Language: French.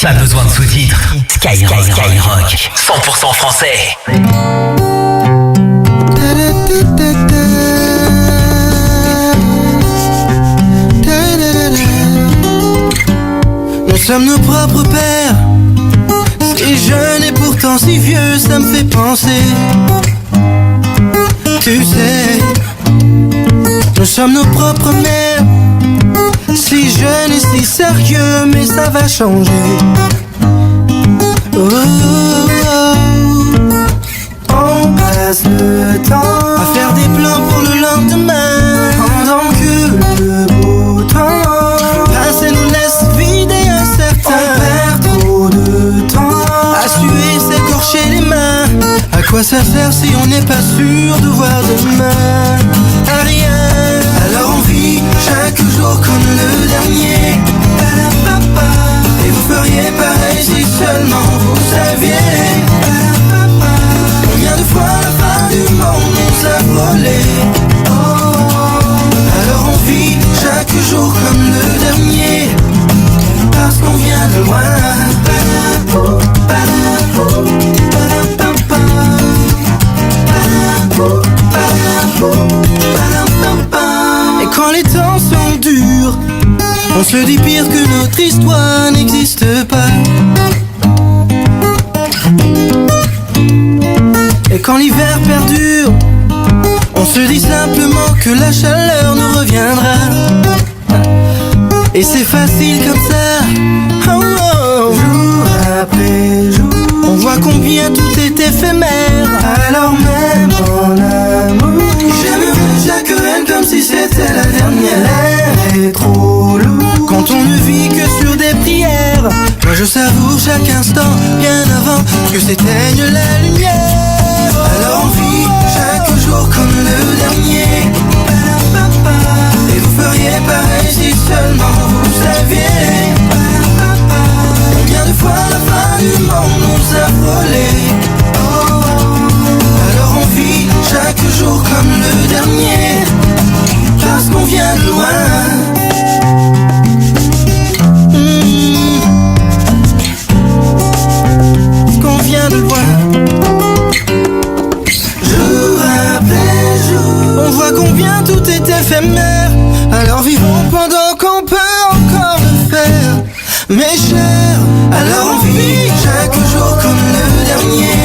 Pas besoin de sous-titres. Skyrock. 100% français. Nous sommes nos propres pères. Si jeune et pourtant si vieux, ça me fait penser. Tu sais, nous sommes nos propres mères. Si jeune et si sérieux, mais ça va changer. Oh, oh, oh. On passe le temps à faire des plans pour le lendemain, pendant que le beau temps passé nous laisse vider un certain. On perd trop de temps à suer, s'écorcher les mains. À quoi ça sert si on n'est pas sûr de voir demain? À rien. Alors on vit chaque jour comme le dernier. Et vous feriez pareil si seulement vous saviez. Combien de fois la fin du monde nous a volé. Alors on vit chaque jour comme le dernier, parce qu'on vient de loin. Et quand les temps sont durs, on se dit pire que notre histoire n'existe pas. Et quand l'hiver perdure, on se dit simplement que la chaleur nous reviendra. Et c'est facile comme ça, oh, oh. Jour après jour, on voit combien tout est éphémère. Alors même en amour, j'aimerais chaque reine comme si c'était la dernière. L'air est trop lourd quand on ne vit que sur des prières. Moi je savoure chaque instant bien avant que s'éteigne la lumière. Alors on vit chaque jour comme le dernier. Et vous feriez pareil si seulement vous saviez. Combien de fois la fin du monde nous a volé. Alors on vit chaque jour comme le dernier, parce qu'on vient de loin. Qu'on vient de loin. Jour après jour, on voit combien tout est éphémère. Alors vivons pendant qu'on peut encore le faire. Mes chers, alors on vit chaque jour comme le dernier.